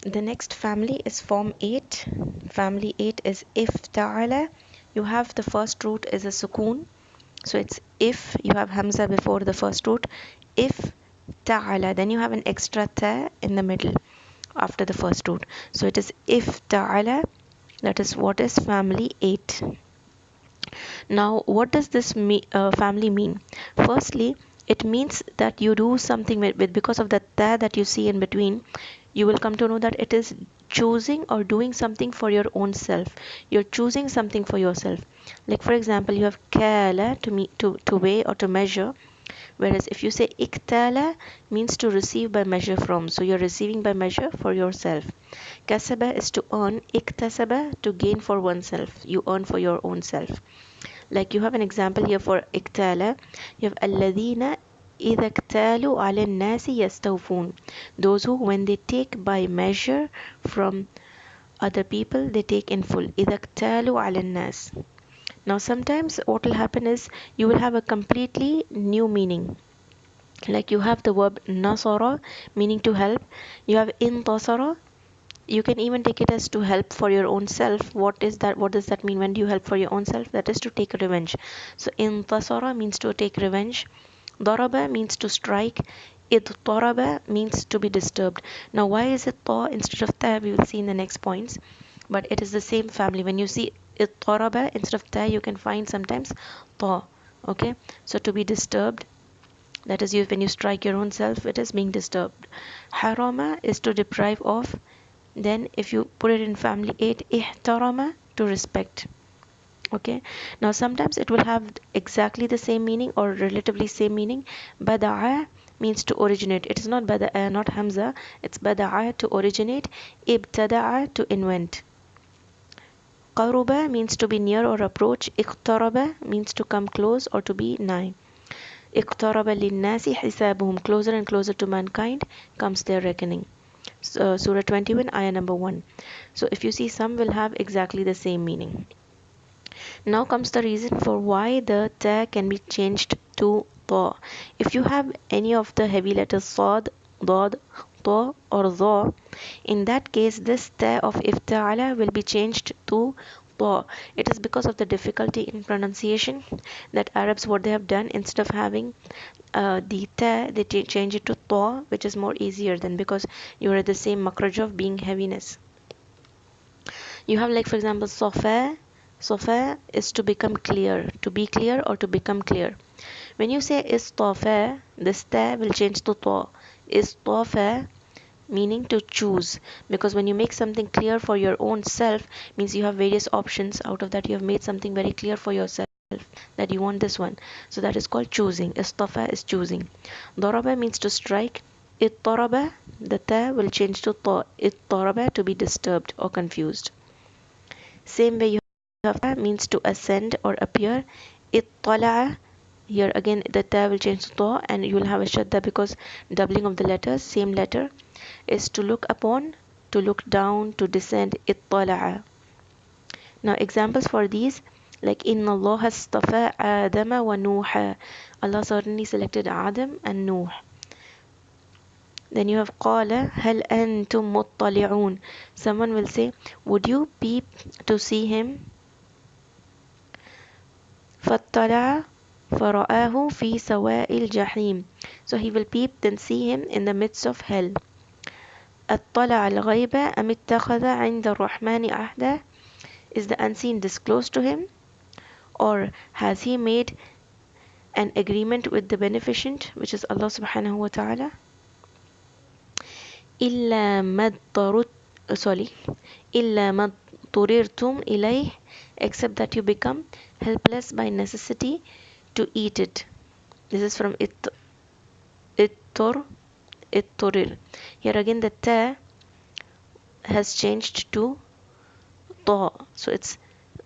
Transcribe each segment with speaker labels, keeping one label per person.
Speaker 1: The next family is form 8. Family 8 is if ta'ala. You have the first root is a sukoon. So it's if, you have hamza before the first root. If ta'ala, then you have an extra ta in the middle after the first root. So it is if ta'ala. That is what is family 8. Now, what does this family mean? Firstly, it means that you do something with because of the ta that you see in between, you will come to know that it is choosing or doing something for your own self. You're choosing something for yourself. Like for example, you have kala to weigh or to measure, whereas if you say iktala means to receive by measure from. So you're receiving by measure for yourself. Kasaba is to earn, iktasaba to gain for oneself. You earn for your own self. Like you have an example here for iktala. You have الذين إذا اكتالوا على الناس يستوفون. Those who when they take by measure from other people they take in full. إذا اكتالوا على الناس. Now sometimes what will happen is you will have a completely new meaning. Like you have the verb nasara meaning to help. You have intasara. You can even take it as to help for your own self. What is that? What does that mean? When do you help for your own self? That is to take revenge. So intasara means to take revenge. Daraba means to strike. Idtaraba means to be disturbed. Now why is it ta instead of ta? We will see in the next points. But it is the same family. When you see idtaraba instead of ta, you can find sometimes ta. Okay, so to be disturbed, that is you when you strike your own self, it is being disturbed. Harama is to deprive of. Then if you put it in family 8, ihtarama to respect. Okay, now sometimes it will have exactly the same meaning or relatively same meaning. Bada'a means to originate. It is not bada'a, not hamza. It's bada'a to originate. Ibtada'a to invent. Qaruba means to be near or approach. Iqtaraba means to come close or to be nigh. Iqtaraba linnasi hisabuhum. Closer and closer to mankind comes their reckoning. Surah 21, ayah number 1. So if you see, some will have exactly the same meaning. Now comes the reason for why the ta can be changed to ta. If you have any of the heavy letters sad, dad, ta or dha, in that case this ta of ifta'ala will be changed to ta. It is because of the difficulty in pronunciation that Arabs, what they have done, instead of having the ta, they change it to ta, which is more easier than, because you are at the same makraj of being heaviness. You have like for example safa. Safa is to become clear, to be clear or to become clear. When you say istafa, this ta will change to ta. Istafa meaning to choose, because when you make something clear for your own self means you have various options. Out of that you have made something very clear for yourself that you want this one, so that is called choosing. Istafa is choosing. Daraba means to strike. Ittaraba, the ta will change to ta. Ittaraba to be disturbed or confused. Same way you have ta means to ascend or appear. Ittala'a, here again the ta will change to ta and you will have a shadda because doubling of the letters, same letter, is to look upon, to look down, to descend. Ittala'a. Now examples for these, like Inna Allah astafa Adama wa Nuha. Allah certainly selected Adam and Nuh. Then you have قال هل أنتم مطلعون. Someone will say, would you peep to see him? فاطلع فرآه في سواء الجحيم. So he will peep, then see him in the midst of hell. اطلع الغيب أم اتخذ عند الرحمن عهدا. Is the unseen disclosed to him, or has he made an agreement with the beneficent, which is Allah subhanahu wa ta'ala? إلا ما اضطررتم إليه, except that you become helpless by necessity to eat it. This is from ittor, ittorir. Here again the ta has changed to ta. So it's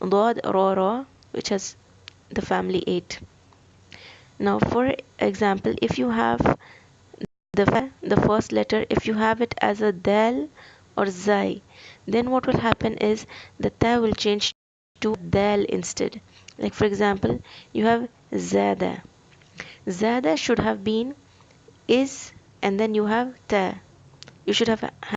Speaker 1: dad ra ra, which has the family 8. Now for example, if you have the first letter, if you have it as a dal or zai, then what will happen is the ta will change to dal instead. Like for example, you have zada. Zada should have been is, and then you have ta. You should have